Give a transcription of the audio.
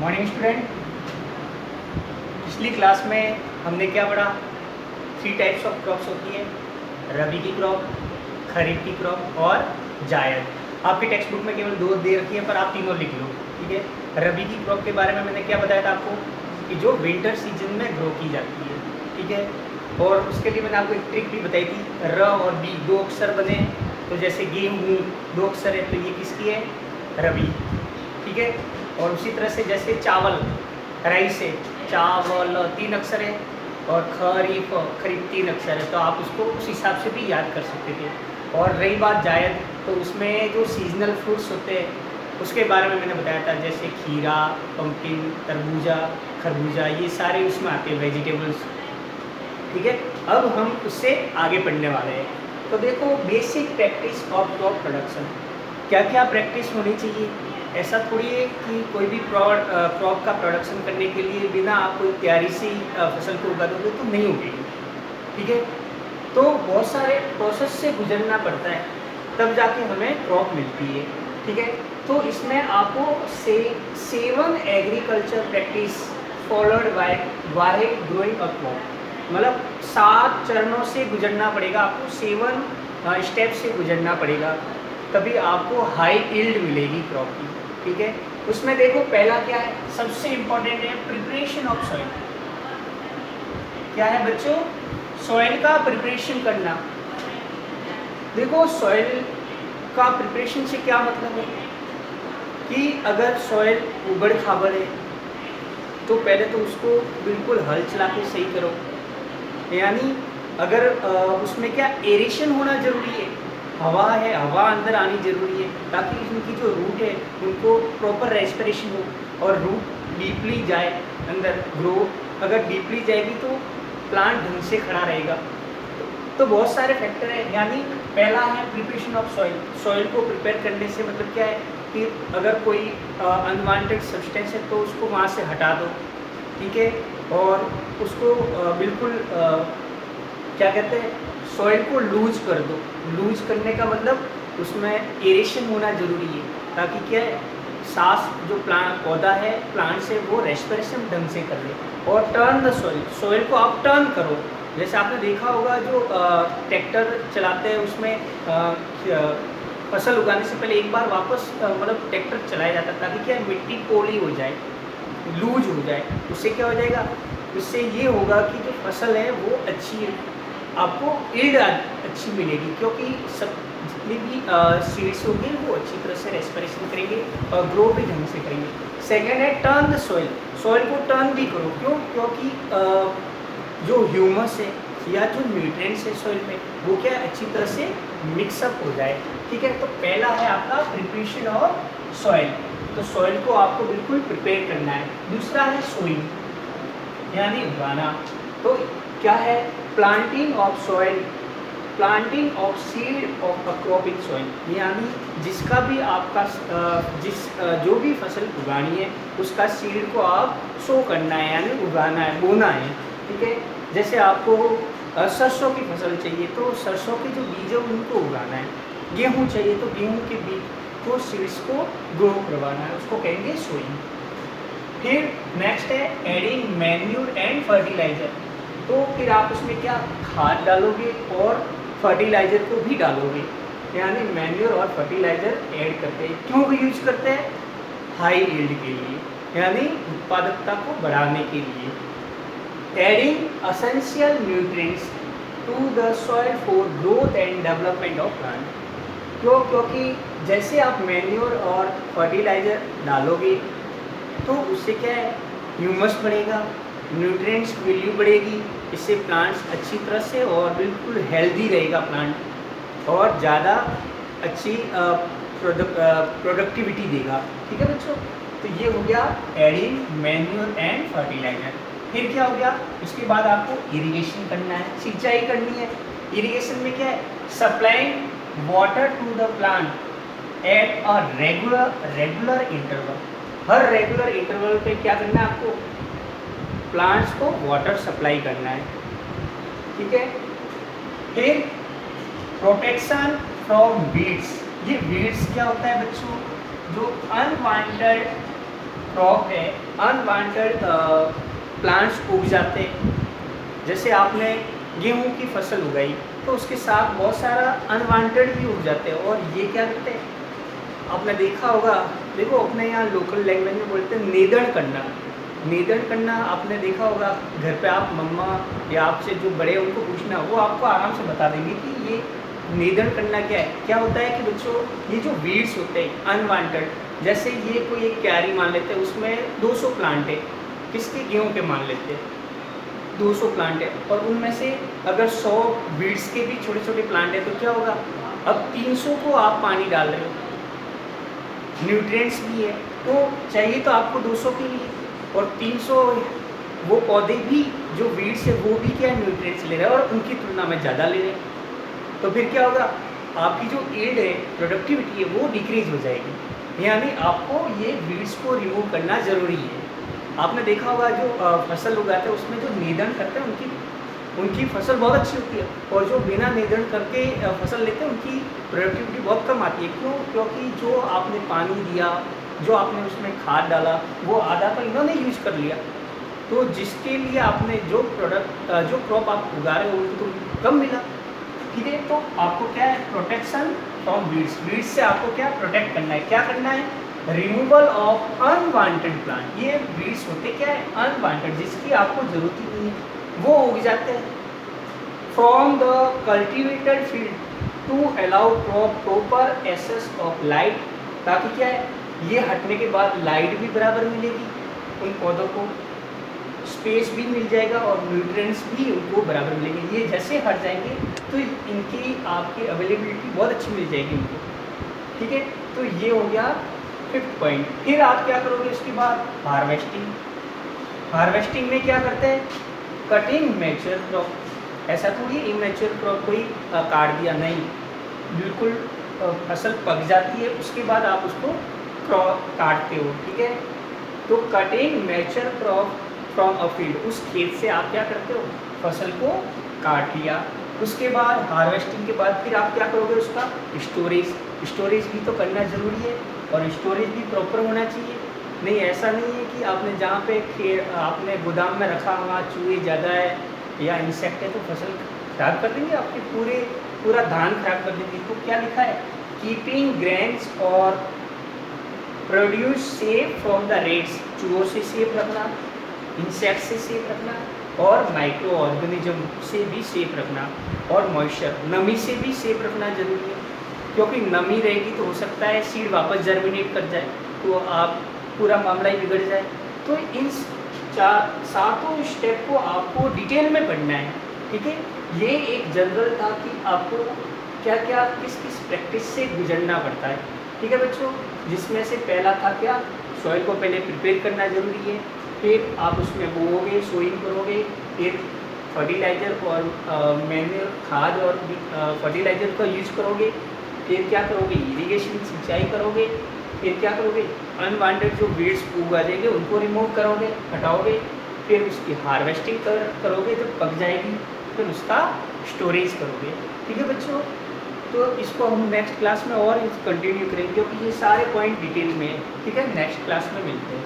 Morning student. पिछली class में हमने क्या पढ़ा? 3 टाइप्स ऑफ क्रॉप्स होती है, रबी की क्रॉप, खरीफ की क्रॉप और जायद। आपकी टेक्स्ट बुक में केवल 2 दे रखी है, पर आप तीनों लिख लो, ठीक है। रबी की क्रॉप के बारे में मैंने क्या बताया था आपको कि जो विंटर सीजन में ग्रो की जाती है, ठीक है। और उसके लिए मैंने आपको एक ट्रिक भी बताई थी, र और बी 2 अक्षर बने, तो जैसे गेहूँ 2 अक्षर है तो ये किसकी है? रबी, ठीक है। और उसी तरह से जैसे चावल, राइस है, चावल 3 अक्षर है, और खरीफ 3 अक्षर है, तो आप उसको उस हिसाब से भी याद कर सकते थे। और रही बात जायद, तो उसमें जो सीजनल फ्रूट्स होते हैं उसके बारे में मैंने बताया था, जैसे खीरा, पम्पकिन, तरबूजा, खरबूजा, ये सारे उसमें आते हैं वेजिटेबल्स, ठीक है। अब हम उससे आगे पढ़ने वाले हैं। तो देखो, basic practice of crop production, क्या क्या प्रैक्टिस होनी चाहिए। ऐसा थोड़ी है कि कोई भी क्रॉप का प्रोडक्शन करने के लिए बिना आप कोई तैयारी से फसल को उगा दोगे तो नहीं उगेगी, ठीक है। तो बहुत सारे प्रोसेस से गुजरना पड़ता है, तब जाके हमें क्रॉप मिलती है, ठीक है। तो इसमें आपको 7 agriculture practice followed by growing a crop, मतलब 7 चरणों से गुजरना पड़ेगा आपको, 7 स्टेप से गुजरना पड़ेगा, तभी आपको हाई यील्ड मिलेगी क्रॉप की, ठीक है। उसमें देखो, पहला क्या है, सबसे इम्पोर्टेंट है प्रिपरेशन ऑफ सॉइल। क्या है बच्चों? सॉइल का प्रिपरेशन करना। देखो, सॉइल का प्रिपरेशन से क्या मतलब है कि अगर सॉइल उबड़ खाबड़ है तो पहले तो उसको बिल्कुल हल चला के सही करो, यानी अगर उसमें क्या एरेशन होना जरूरी है, हवा है, हवा अंदर आनी जरूरी है, ताकि इनकी जो रूट है उनको प्रॉपर रेस्पिरेशन हो और रूट डीपली जाए अंदर ग्रो। अगर डीपली जाएगी तो प्लांट ढंग से खड़ा रहेगा। तो बहुत सारे फैक्टर हैं, यानी पहला है प्रिपरेशन ऑफ सॉइल। सॉइल को प्रिपेयर करने से मतलब क्या है कि अगर कोई अनवांटेड सब्सटेंस है तो उसको वहाँ से हटा दो, ठीक है। और उसको बिल्कुल क्या कहते हैं, सॉइल को लूज कर दो। लूज करने का मतलब उसमें एरेशन होना जरूरी है, ताकि क्या है, सांस जो पौधा है, प्लांट से, वो रेस्पिरेशन ढंग से कर ले। और टर्न द सॉइल, सॉइल को आप टर्न करो। जैसे आपने देखा होगा जो ट्रैक्टर चलाते हैं उसमें फसल उगाने से पहले एक बार वापस मतलब ट्रैक्टर चलाया जाता है, ताकि क्या मिट्टी पोली हो जाए, लूज हो जाए। उससे क्या हो जाएगा, उससे ये होगा कि जो फसल है वो अच्छी है, आपको यील्ड अच्छी मिलेगी, क्योंकि सब जितनी भी सीड्स होंगे वो अच्छी तरह से रेस्पिरेशन करेंगे और ग्रो भी ढंग से करेंगे। सेकेंड है टर्न द सॉइल, सॉइल को टर्न भी करो। क्यों? क्योंकि जो ह्यूमस है या जो न्यूट्रिएंट्स है सॉइल में, वो क्या अच्छी तरह से मिक्सअप हो जाए, ठीक है। तो पहला है आपका प्रिपरेशन ऑफ सॉइल, तो सॉइल को आपको बिल्कुल प्रिपेयर करना है। दूसरा है सोइंग, यानी उगाना। तो क्या है, planting of soil, planting of seed of a crop in soil, यानी जिसका भी आपका जो भी फसल उगानी है उसका सीड को आप सो करना है, यानी उगाना है, बोना है, ठीक है। जैसे आपको सरसों की फसल चाहिए तो सरसों के जो बीज है उनको उगाना है, गेहूँ चाहिए तो गेहूँ के बीज को, सीड्स को ग्रो करवाना है, उसको कहेंगे सोइंग। फिर नेक्स्ट है एडिंग मैन्यूर एंड फर्टिलाइजर, तो फिर आप उसमें क्या खाद डालोगे और फर्टिलाइजर को भी डालोगे, यानी मैन्यूर और फर्टिलाइजर ऐड करते हैं। क्यों यूज करते हैं? हाई यील्ड के लिए, यानी उत्पादकता को बढ़ाने के लिए। Adding essential nutrients to the soil for growth and development of plant. क्यों? क्योंकि जैसे आप मैन्योर और फर्टिलाइजर डालोगे तो उससे क्या है, ह्यूमस बढ़ेगा, न्यूट्रिएंट्स वैल्यू बढ़ेगी, इससे प्लांट्स अच्छी तरह से और बिल्कुल हेल्दी रहेगा प्लांट, और ज़्यादा अच्छी प्रोडक्टिविटी देगा, ठीक है बच्चों। तो ये हो गया एडिंग मैन्योर एंड फर्टिलाइजर। फिर क्या हो गया, उसके बाद आपको इरिगेशन करना है, सिंचाई करनी है। इरिगेशन में क्या है, supplying water to the plant at a regular interval. हर रेगुलर इंटरवल पे क्या करना है आपको, प्लांट्स को वाटर सप्लाई करना है, ठीक है। फिर प्रोटेक्शन फ्रॉम वीड्स, ये वीड्स क्या होता है बच्चों, जो अनवांटेड क्रॉप है, अनवांटेड प्लांट्स उग जाते हैं। जैसे आपने गेहूं की फसल उगाई तो उसके साथ बहुत सारा अनवांटेड भी उग जाते हैं, और ये क्या करते हैं, आपने देखा होगा, देखो अपने यहाँ लोकल लैंग्वेज में बोलते हैं नेदन करना। नेदन करना आपने देखा होगा, घर पे आप मम्मा या आपसे जो बड़े हैं उनको पूछना, वो आपको आराम से बता देंगे कि ये नेदन करना क्या है। क्या होता है कि बच्चों, ये जो वीड्स होते हैं अनवांटेड, जैसे ये कोई एक क्यारी मान लेते हैं, उसमें 200 प्लांट है, किसके, गेहूं के मान लेते हैं 200 प्लांट है, और उनमें से अगर 100 वीड्स के भी छोटे छोटे प्लांट है तो क्या होगा, अब 300 को आप पानी डाल रहे हो, न्यूट्रिएंट्स भी है, तो चाहिए तो आपको 200 के लिए, और 300 वो पौधे भी जो वीड्स है वो भी क्या है, न्यूट्रिएंट्स ले रहे हैं और उनकी तुलना में ज़्यादा ले रहे हैं। तो फिर क्या होगा, आपकी जो एड है, प्रोडक्टिविटी है, वो डिक्रीज हो जाएगी। यानी आपको ये वीड्स को रिमूव करना ज़रूरी है। आपने देखा होगा जो फसल उगाते हैं उसमें जो निधन करते हैं उनकी फसल बहुत अच्छी होती है, और जो बिना निधन करके फसल लेते हैं उनकी प्रोडक्टिविटी बहुत कम आती है। क्यों? क्योंकि जो आपने पानी दिया, जो आपने उसमें खाद डाला, वो आधा तो इन्होंने यूज कर लिया। तो जिसके लिए आपने जो क्रॉप आप उगा रहे हो उनको तो कम मिला। ठीक है, तो आपको क्या है, प्रोटेक्शन फ्रॉम वीड्स। वीड्स से आपको क्या प्रोटेक्ट करना है, क्या करना है, रिमूवल ऑफ अनवांटेड प्लांट। ये वीड्स होते क्या है, अनवांटेड, जिसकी आपको जरूरत ही नहीं है, वो उग जाते हैं। From the cultivated field to allow proper access of light, ताकि क्या है, ये हटने के बाद लाइट भी बराबर मिलेगी उन पौधों को, स्पेस भी मिल जाएगा और न्यूट्रिएंट्स भी उनको बराबर मिलेंगे। ये जैसे हट जाएंगे तो इनकी आपकी अवेलेबिलिटी बहुत अच्छी मिल जाएगी इनको। ठीक है, तो ये हो गया 5th पॉइंट। फिर आप क्या करोगे उसके बाद, हार्वेस्टिंग। हार्वेस्टिंग में क्या करते हैं, कटिंग मैच्योर क्रॉप। ऐसा थोड़ी इमैच्योर क्रॉप को ही काट दिया, नहीं, बिल्कुल फसल पक जाती है उसके बाद आप उसको काटते हो। ठीक है, तो cutting mature crop from a field, उस खेत से आप क्या करते हो, फसल को काट लिया। उसके बाद हार्वेस्टिंग के बाद फिर आप क्या करोगे, उसका स्टोरेज। स्टोरेज भी तो करना ज़रूरी है, और स्टोरेज भी प्रॉपर होना चाहिए। नहीं, ऐसा नहीं है कि आपने जहाँ पे आपने गोदाम में रखा हुआ, चूहे ज़्यादा है या इंसेक्ट है तो फसल खराब कर देंगे, आपके पूरा धान खराब कर देंगे। तो क्या लिखा है, कीपिंग ग्रेन्स और produce safe from the rates, चूहों से सेफ रखना, इंसेक्ट से सेफ रखना, और माइक्रो ऑर्गेनिज्म से भी सेफ रखना, और मॉइस्चर, नमी से भी सेफ रखना जरूरी है। क्योंकि नमी रहेगी तो हो सकता है सीड वापस जर्मिनेट कर जाए, तो आप पूरा मामला ही बिगड़ जाए। तो इन 7 स्टेप को आपको डिटेल में पढ़ना है। ठीक है, ये एक जनरल था कि आपको क्या क्या किस किस प्रैक्टिस से गुजरना पड़ता है। ठीक है बच्चों, जिसमें से पहला था क्या, सॉइल को पहले प्रिपेयर करना जरूरी है, फिर आप उसमें बोओगे, सोइंग करोगे, फिर फर्टिलाइज़र और मैन्योर खाद और फर्टिलाइज़र का यूज करोगे, फिर क्या करोगे, इरिगेशन सिंचाई करोगे, फिर क्या करोगे, अनवांटेड जो वीड्स उगा जाएंगे उनको रिमूव करोगे, हटाओगे, फिर उसकी हार्वेस्टिंग करोगे जब पक जाएगी, फिर उसका स्टोरेज करोगे। ठीक है बच्चों, तो इसको हम नेक्स्ट क्लास में और कंटिन्यू करेंगे, क्योंकि ये सारे पॉइंट डिटेल में है। ठीक है, नेक्स्ट क्लास में मिलते हैं।